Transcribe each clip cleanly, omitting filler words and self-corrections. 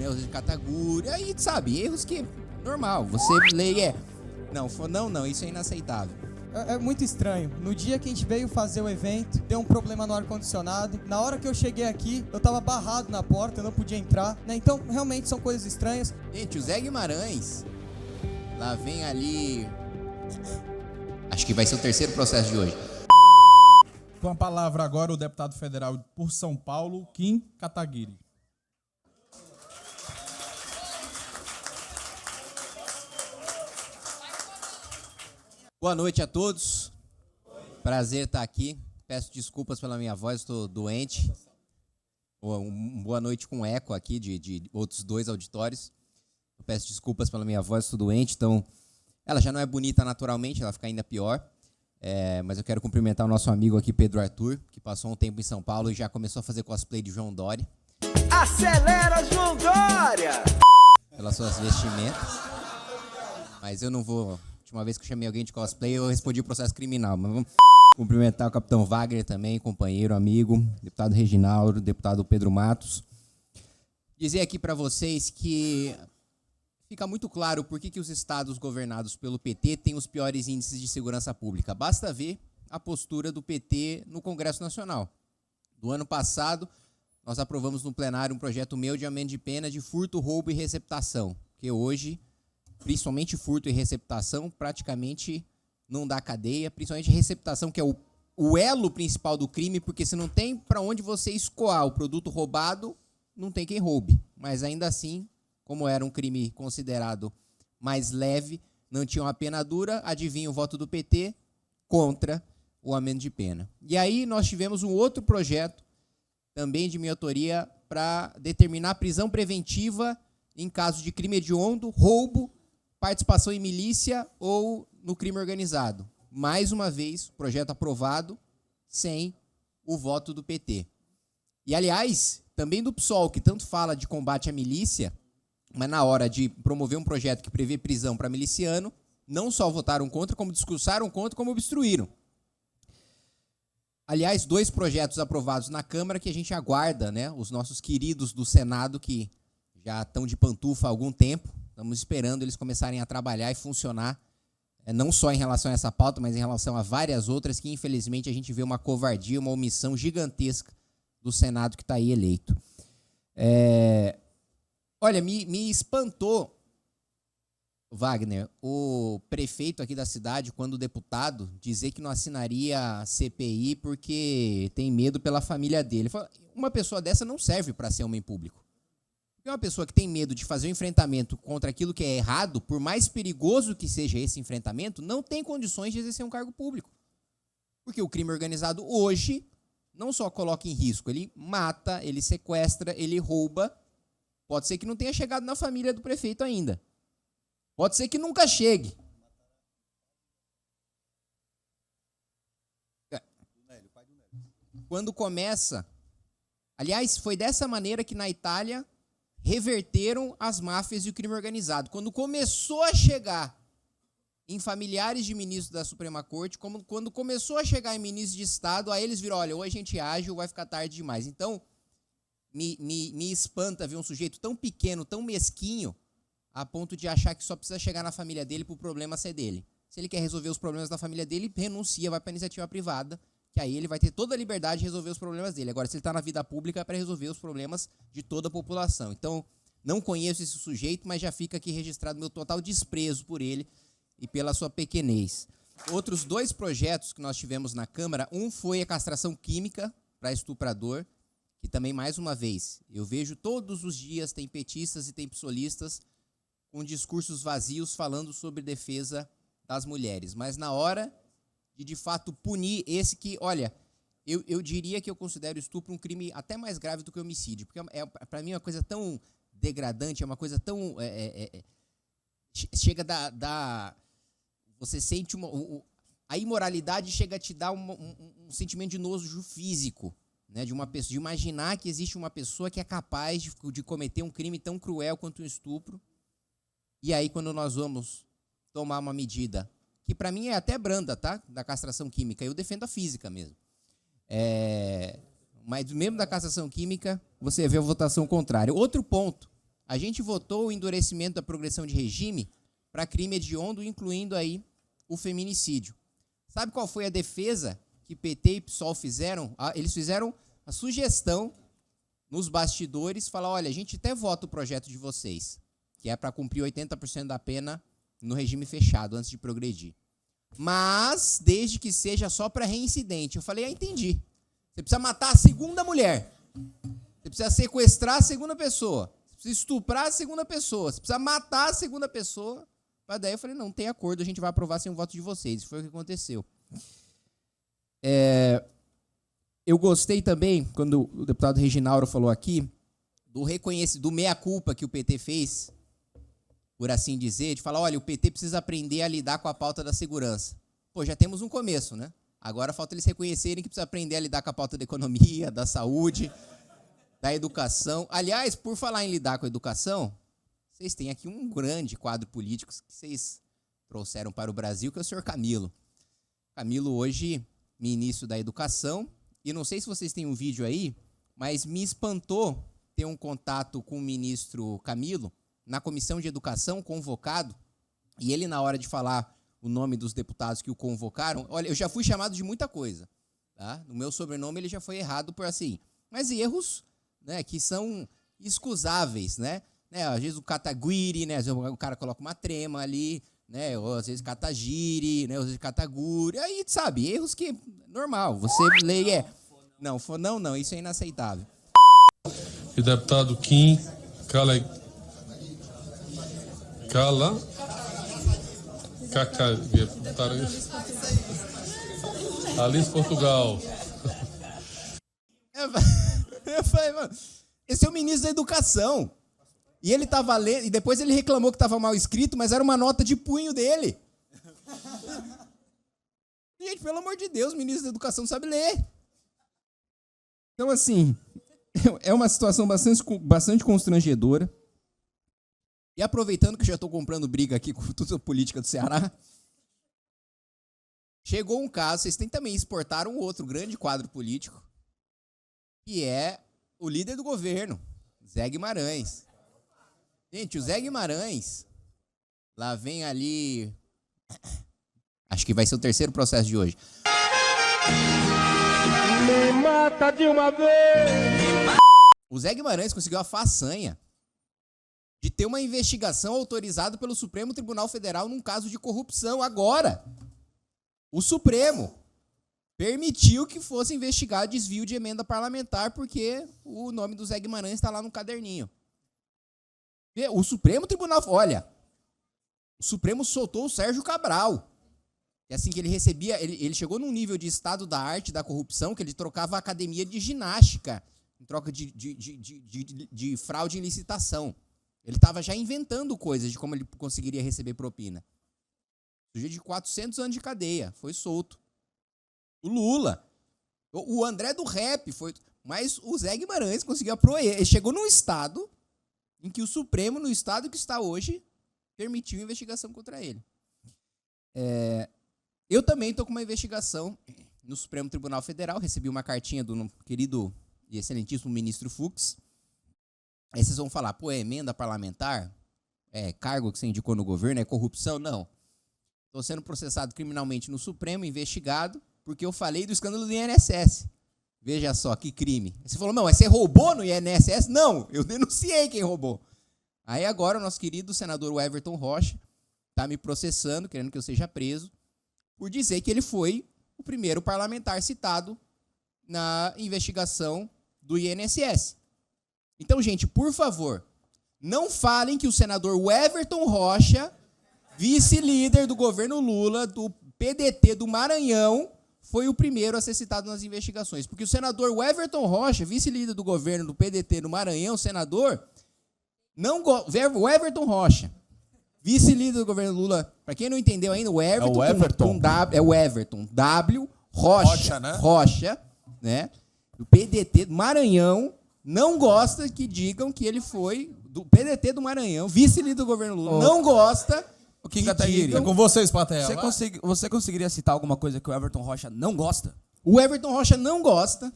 Erros de categoria, aí sabe, erros que normal, você lê e não, isso é inaceitável. É muito estranho. No dia que a gente veio fazer o evento, deu um problema no ar-condicionado. Na hora que eu cheguei aqui, eu tava barrado na porta, eu não podia entrar, né? Então, realmente são coisas estranhas. Gente, o Zé Guimarães, lá vem ali... Acho que vai ser o terceiro processo de hoje. Com a palavra agora o deputado federal por São Paulo, Kim Kataguiri. Boa noite a todos. Prazer estar aqui. Peço desculpas pela minha voz, estou doente. Boa noite com eco aqui de outros dois auditórios. Eu peço desculpas pela minha voz, estou doente, então ela já não é bonita naturalmente, ela fica ainda pior. Mas eu quero cumprimentar o nosso amigo aqui, Pedro Arthur, que passou um tempo em São Paulo e já começou a fazer cosplay de João Dória. Acelera, João Dória! Pelas suas vestimentas. Mas eu não vou... Uma vez que eu chamei alguém de cosplay, eu respondi o processo criminal. Mas vamos cumprimentar o capitão Wagner também, companheiro, amigo, deputado Reginaldo, deputado Pedro Matos. Dizer aqui para vocês que fica muito claro por que os estados governados pelo PT têm os piores índices de segurança pública. Basta ver a postura do PT no Congresso Nacional. Do ano passado, nós aprovamos no plenário um projeto meu de aumento de pena de furto, roubo e receptação, que hoje... principalmente furto e receptação, praticamente não dá cadeia, principalmente receptação, que é o elo principal do crime, porque se não tem para onde você escoar o produto roubado, não tem quem roube. Mas ainda assim, como era um crime considerado mais leve, não tinha uma pena dura, adivinha o voto do PT contra o aumento de pena. E aí nós tivemos um outro projeto, também de minha autoria, para determinar prisão preventiva em caso de crime hediondo, roubo, participação em milícia ou no crime organizado. Mais uma vez, projeto aprovado sem o voto do PT. E, aliás, também do PSOL, que tanto fala de combate à milícia, mas na hora de promover um projeto que prevê prisão para miliciano, não só votaram contra, como discursaram contra, como obstruíram. Aliás, 2 projetos aprovados na Câmara que a gente aguarda, né? Os nossos queridos do Senado, que já estão de pantufa há algum tempo. Estamos esperando eles começarem a trabalhar e funcionar, não só em relação a essa pauta, mas em relação a várias outras que, infelizmente, a gente vê uma covardia, uma omissão gigantesca do Senado que está aí eleito. Olha, me espantou, Wagner, o prefeito aqui da cidade, quando deputado, dizer que não assinaria CPI porque tem medo pela família dele. Uma pessoa dessa não serve para ser homem público. Porque uma pessoa que tem medo de fazer um enfrentamento contra aquilo que é errado, por mais perigoso que seja esse enfrentamento, não tem condições de exercer um cargo público. Porque o crime organizado hoje não só coloca em risco, ele mata, ele sequestra, ele rouba. Pode ser que não tenha chegado na família do prefeito ainda. Pode ser que nunca chegue. Quando começa... Aliás, foi dessa maneira que na Itália reverteram as máfias e o crime organizado. Quando começou a chegar em familiares de ministros da Suprema Corte, quando começou a chegar em ministros de Estado, aí eles viram, olha, ou a gente age ou vai ficar tarde demais. Então, me espanta ver um sujeito tão pequeno, tão mesquinho, a ponto de achar que só precisa chegar na família dele para o problema ser dele. Se ele quer resolver os problemas da família dele, renuncia, vai para a iniciativa privada, que aí ele vai ter toda a liberdade de resolver os problemas dele. Agora, se ele está na vida pública, é para resolver os problemas de toda a população. Então, não conheço esse sujeito, mas já fica aqui registrado meu total desprezo por ele e pela sua pequenez. Outros 2 projetos que nós tivemos na Câmara, um foi a castração química para estuprador, que também, mais uma vez, eu vejo todos os dias, tem petistas e tem psolistas com discursos vazios falando sobre defesa das mulheres. Mas na hora de fato, punir esse que, olha, eu diria que eu considero estupro um crime até mais grave do que homicídio, porque para mim é uma coisa tão degradante, é uma coisa tão... chega você sente a imoralidade chega a te dar um sentimento de nojo físico, né, de uma pessoa, de imaginar que existe uma pessoa que é capaz de cometer um crime tão cruel quanto um estupro. E aí, quando nós vamos tomar uma medida que para mim é até branda, tá? Da castração química. Eu defendo a física mesmo. Mas mesmo da castração química, você vê a votação contrária. Outro ponto a gente votou o endurecimento da progressão de regime para crime hediondo, incluindo aí o feminicídio. Sabe qual foi a defesa que PT e PSOL fizeram? Eles fizeram a sugestão nos bastidores, falar, olha, a gente até vota o projeto de vocês, que é para cumprir 80% da pena no regime fechado, antes de progredir. Mas, desde que seja só para reincidente. Eu falei, entendi. Você precisa matar a segunda mulher. Você precisa sequestrar a segunda pessoa. Você precisa estuprar a segunda pessoa. Você precisa matar a segunda pessoa. Daí eu falei, não tem acordo, a gente vai aprovar sem o voto de vocês. Isso foi o que aconteceu. Eu gostei também, quando o deputado Reginaldo falou aqui, do meia-culpa que o PT fez, por assim dizer, de falar, olha, o PT precisa aprender a lidar com a pauta da segurança. Pô, já temos um começo, né? Agora falta eles reconhecerem que precisa aprender a lidar com a pauta da economia, da saúde, da educação. Aliás, por falar em lidar com a educação, vocês têm aqui um grande quadro político que vocês trouxeram para o Brasil, que é o senhor Camilo. Camilo hoje, ministro da Educação, e não sei se vocês têm um vídeo aí, mas me espantou ter um contato com o ministro Camilo na Comissão de Educação, convocado, e ele, na hora de falar o nome dos deputados que o convocaram, olha, eu já fui chamado de muita coisa, tá? No meu sobrenome ele já foi errado por assim, mas erros, né, que são excusáveis, né? Às vezes o cataguiri, né? Às vezes o cara coloca uma trema ali, né? Ou às vezes catagiri, né? Ou às vezes cataguri. Aí, sabe, erros que normal. Você lê não, isso é inaceitável. E deputado Kim Alice Portugal. Eu falei, mano, esse é o ministro da Educação. E ele tava lendo, e depois ele reclamou que estava mal escrito, mas era uma nota de punho dele. Gente, pelo amor de Deus, o ministro da Educação sabe ler. Então, assim, é uma situação bastante constrangedora. E aproveitando que eu já estou comprando briga aqui com toda a política do Ceará, chegou um caso, vocês também exportaram outro grande quadro político, que é o líder do governo, Zé Guimarães. Gente, o Zé Guimarães, lá vem ali, acho que vai ser o terceiro processo de hoje. Me mata de uma vez! O Zé Guimarães conseguiu a façanha de ter uma investigação autorizada pelo Supremo Tribunal Federal num caso de corrupção. Agora, o Supremo permitiu que fosse investigado desvio de emenda parlamentar porque o nome do Zé Guimarães está lá no caderninho. O Supremo Tribunal... Olha, o Supremo soltou o Sérgio Cabral. É assim que ele recebia... Ele chegou num nível de estado da arte da corrupção que ele trocava a academia de ginástica em troca de fraude em licitação. Ele estava já inventando coisas de como ele conseguiria receber propina. Sujeito de 400 anos de cadeia. Foi solto. O Lula. O André do Rap foi... Mas o Zé Guimarães conseguiu a proeza. Ele chegou num estado em que o Supremo, no estado que está hoje, permitiu investigação contra ele. Eu também estou com uma investigação no Supremo Tribunal Federal. Recebi uma cartinha do querido e excelentíssimo ministro Fux. Aí vocês vão falar, pô, é emenda parlamentar? É cargo que você indicou no governo? É corrupção? Não. Estou sendo processado criminalmente no Supremo, investigado, porque eu falei do escândalo do INSS. Veja só, que crime. Você falou, não, mas você roubou no INSS? Não, eu denunciei quem roubou. Aí agora o nosso querido senador Everton Rocha está me processando, querendo que eu seja preso, por dizer que ele foi o primeiro parlamentar citado na investigação do INSS. Então, gente, por favor, não falem que o senador Everton Rocha, vice-líder do governo Lula, do PDT do Maranhão, foi o primeiro a ser citado nas investigações. Porque o senador Everton Rocha, vice-líder do governo do PDT do Maranhão, senador, o Everton Rocha, vice-líder do governo Lula, para quem não entendeu ainda, o Everton, é o Everton, W, Rocha, né? Rocha, né? O PDT do Maranhão não gosta que digam que ele foi do PDT do Maranhão, vice-líder do governo Lula, não gosta... O Kim Kataguiri, é com vocês, plateia. Você conseguiria citar alguma coisa que o Everton Rocha não gosta? O Everton Rocha não gosta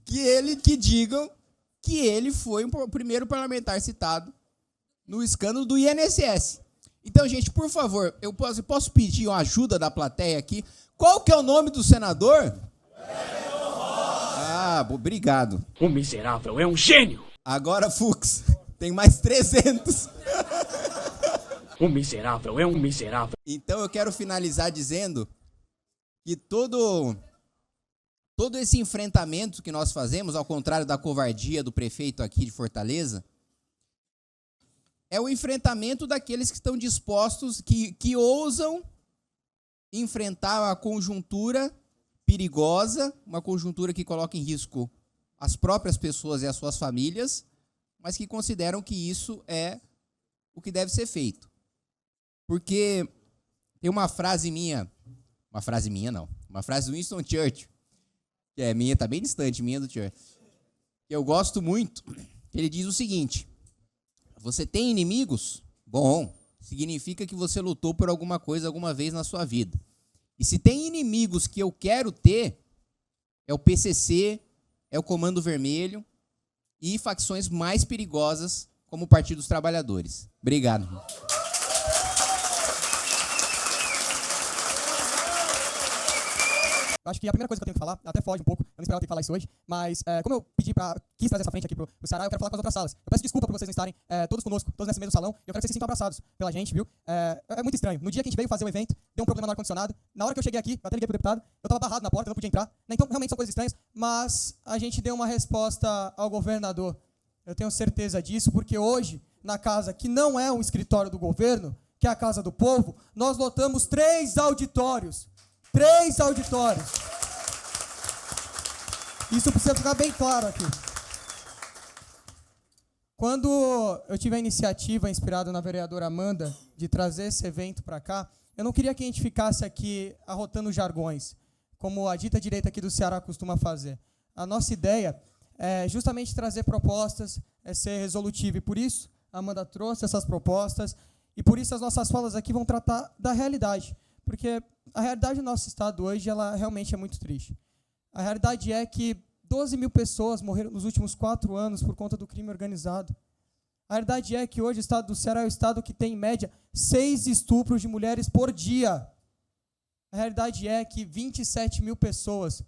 que digam que ele foi o primeiro parlamentar citado no escândalo do INSS. Então, gente, por favor, eu posso pedir uma ajuda da plateia aqui? Qual que é o nome do senador? Ah, obrigado. O miserável é um gênio! Agora, Fux, tem mais 300. O miserável é um miserável. Então, eu quero finalizar dizendo que todo esse enfrentamento que nós fazemos, ao contrário da covardia do prefeito aqui de Fortaleza, é o enfrentamento daqueles que estão dispostos, que ousam enfrentar a conjuntura perigosa, uma conjuntura que coloca em risco as próprias pessoas e as suas famílias, mas que consideram que isso é o que deve ser feito. Porque tem uma frase do Winston Churchill, que é minha, tá bem distante, minha do Churchill, que eu gosto muito. Ele diz o seguinte: você tem inimigos? Bom, significa que você lutou por alguma coisa alguma vez na sua vida. E se tem inimigos que eu quero ter, é o PCC, é o Comando Vermelho e facções mais perigosas como o Partido dos Trabalhadores. Obrigado. Acho que a primeira coisa que eu tenho que falar, até foge um pouco, eu não esperava ter que falar isso hoje, mas como eu quis trazer essa frente aqui pro Ceará, eu quero falar com as outras salas. Eu peço desculpa por vocês não estarem todos conosco, todos nesse mesmo salão, e eu quero que vocês se sintam abraçados pela gente, viu? É muito estranho. No dia que a gente veio fazer o evento, deu um problema no ar-condicionado. Na hora que eu cheguei aqui, eu até liguei pro deputado, eu tava barrado na porta, eu não podia entrar. Então, realmente são coisas estranhas, mas a gente deu uma resposta ao governador. Eu tenho certeza disso, porque hoje, na casa que não é um escritório do governo, que é a Casa do Povo, nós lotamos 3 auditórios. 3 auditórios. Isso precisa ficar bem claro aqui. Quando eu tive a iniciativa, inspirada na vereadora Amanda, de trazer esse evento para cá, eu não queria que a gente ficasse aqui arrotando jargões, como a dita direita aqui do Ceará costuma fazer. A nossa ideia é justamente trazer propostas, é ser resolutivo. E por isso, a Amanda trouxe essas propostas, e por isso as nossas falas aqui vão tratar da realidade. Porque a realidade do nosso estado hoje, ela realmente é muito triste. A realidade é que 12 mil pessoas morreram nos últimos 4 anos por conta do crime organizado. A realidade é que hoje o estado do Ceará é o estado que tem, em média, 6 estupros de mulheres por dia. A realidade é que 27 mil pessoas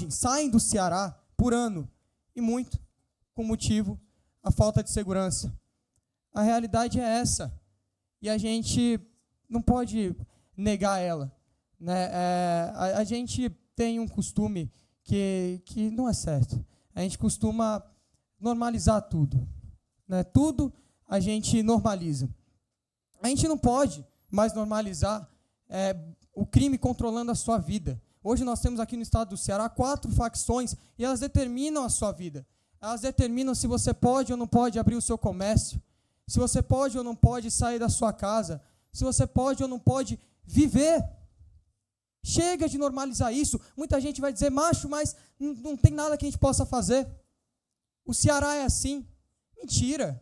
saem do Ceará por ano, e muito com motivo a falta de segurança. A realidade é essa, e a gente não pode negar ela, né? A gente tem um costume que não é certo. A gente costuma normalizar tudo, né? Tudo a gente normaliza. A gente não pode mais normalizar o crime controlando a sua vida. Hoje nós temos aqui no estado do Ceará 4 facções e elas determinam a sua vida. Elas determinam se você pode ou não pode abrir o seu comércio, se você pode ou não pode sair da sua casa, se você pode ou não pode viver. Chega de normalizar isso. Muita gente vai dizer, macho, mas não tem nada que a gente possa fazer. O Ceará é assim. Mentira.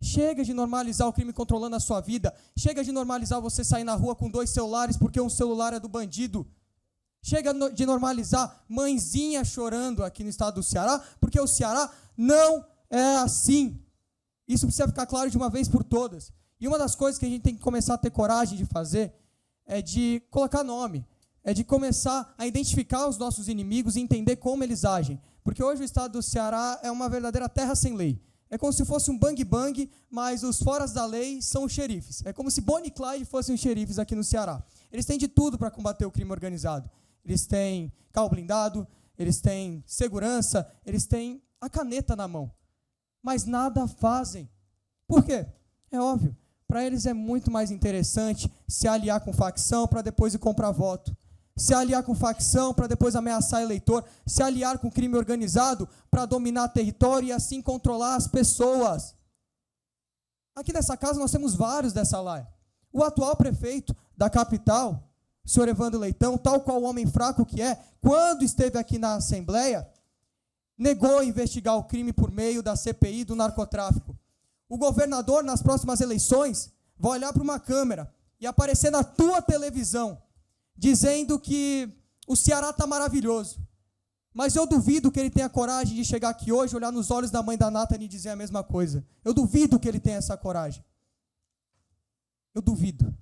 Chega de normalizar o crime controlando a sua vida. Chega de normalizar você sair na rua com 2 celulares porque um celular é do bandido. Chega de normalizar mãezinha chorando aqui no estado do Ceará, porque o Ceará não é assim. Isso precisa ficar claro de uma vez por todas. E uma das coisas que a gente tem que começar a ter coragem de fazer é de colocar nome, é de começar a identificar os nossos inimigos e entender como eles agem. Porque hoje o estado do Ceará é uma verdadeira terra sem lei. É como se fosse um bang-bang, mas os foras da lei são os xerifes. É como se Bonnie e Clyde fossem os xerifes aqui no Ceará. Eles têm de tudo para combater o crime organizado. Eles têm carro blindado, eles têm segurança, eles têm a caneta na mão. Mas nada fazem. Por quê? É óbvio. Para eles é muito mais interessante se aliar com facção para depois ir comprar voto. Se aliar com facção para depois ameaçar eleitor. Se aliar com crime organizado para dominar território e assim controlar as pessoas. Aqui nessa casa nós temos vários dessa laia. O atual prefeito da capital, o senhor Evandro Leitão, tal qual o homem fraco que é, quando esteve aqui na Assembleia, negou investigar o crime por meio da CPI do narcotráfico. O governador, nas próximas eleições, vai olhar para uma câmera e aparecer na tua televisão, dizendo que o Ceará está maravilhoso. Mas eu duvido que ele tenha coragem de chegar aqui hoje, olhar nos olhos da mãe da Nathan e dizer a mesma coisa. Eu duvido que ele tenha essa coragem. Eu duvido.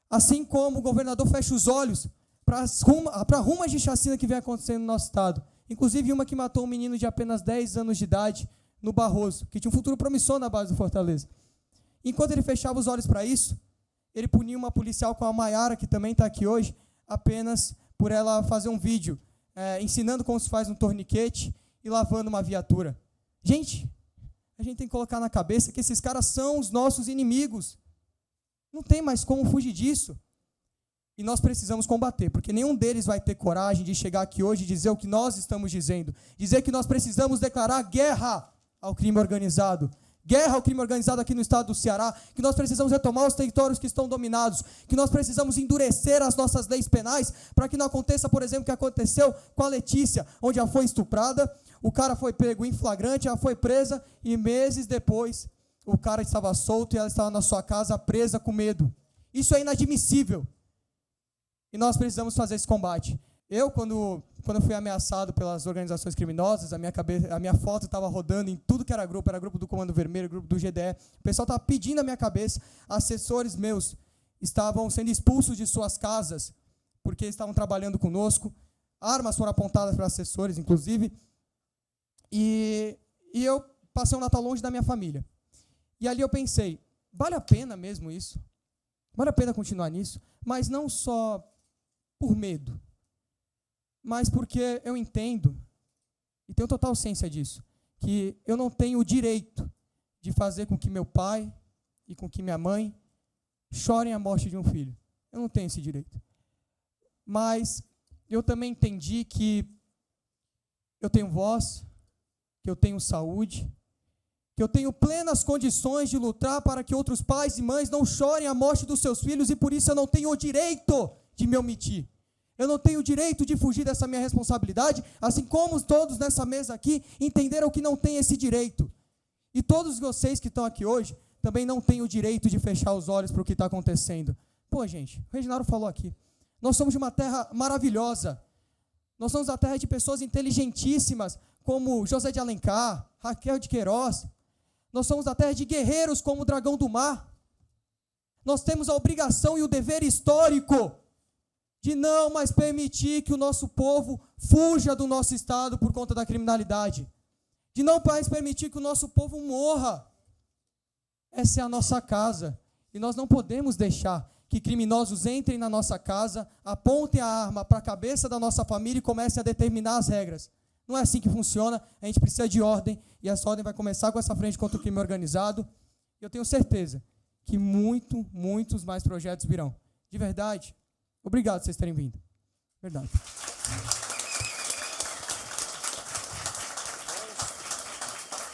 Assim como o governador fecha os olhos para rumas de chacina que vem acontecendo no nosso estado. Inclusive uma que matou um menino de apenas 10 anos de idade no Barroso, que tinha um futuro promissor na base do Fortaleza. Enquanto ele fechava os olhos para isso, ele punia uma policial com a Maiara, que também está aqui hoje, apenas por ela fazer um vídeo ensinando como se faz um torniquete e lavando uma viatura. Gente, a gente tem que colocar na cabeça que esses caras são os nossos inimigos. Não tem mais como fugir disso. E nós precisamos combater, porque nenhum deles vai ter coragem de chegar aqui hoje e dizer o que nós estamos dizendo. Dizer que nós precisamos declarar guerra ao crime organizado. Guerra ao crime organizado aqui no estado do Ceará, que nós precisamos retomar os territórios que estão dominados, que nós precisamos endurecer as nossas leis penais, para que não aconteça, por exemplo, o que aconteceu com a Letícia, onde ela foi estuprada, o cara foi pego em flagrante, ela foi presa, e meses depois, o cara estava solto e ela estava na sua casa presa com medo. Isso é inadmissível. E nós precisamos fazer esse combate. Eu, quando eu fui ameaçado pelas organizações criminosas, a minha foto estava rodando em tudo que era grupo do Comando Vermelho, grupo do GDE. O pessoal estava pedindo a minha cabeça. Assessores meus estavam sendo expulsos de suas casas porque estavam trabalhando conosco. Armas foram apontadas para assessores, inclusive. E eu passei um Natal longe da minha família. E ali eu pensei, vale a pena mesmo isso? Vale a pena continuar nisso? Mas não só por medo, mas porque eu entendo, e tenho total ciência disso, que eu não tenho o direito de fazer com que meu pai e com que minha mãe chorem a morte de um filho. Eu não tenho esse direito. Mas eu também entendi que eu tenho voz, que eu tenho saúde, que eu tenho plenas condições de lutar para que outros pais e mães não chorem a morte dos seus filhos, e por isso eu não tenho o direito de me omitir. Eu não tenho o direito de fugir dessa minha responsabilidade, assim como todos nessa mesa aqui entenderam que não tem esse direito. E todos vocês que estão aqui hoje também não têm o direito de fechar os olhos para o que está acontecendo. Pô, gente, o Reginaldo falou aqui, nós somos de uma terra maravilhosa. Nós somos a terra de pessoas inteligentíssimas, como José de Alencar, Raquel de Queiroz. Nós somos a terra de guerreiros como o Dragão do Mar. Nós temos a obrigação e o dever histórico de não mais permitir que o nosso povo fuja do nosso estado por conta da criminalidade. De não mais permitir que o nosso povo morra. Essa é a nossa casa. E nós não podemos deixar que criminosos entrem na nossa casa, apontem a arma para a cabeça da nossa família e comecem a determinar as regras. Não é assim que funciona. A gente precisa de ordem. E essa ordem vai começar com essa frente contra o crime organizado. E eu tenho certeza que muitos mais projetos virão. De verdade. Obrigado por vocês terem vindo. Verdade.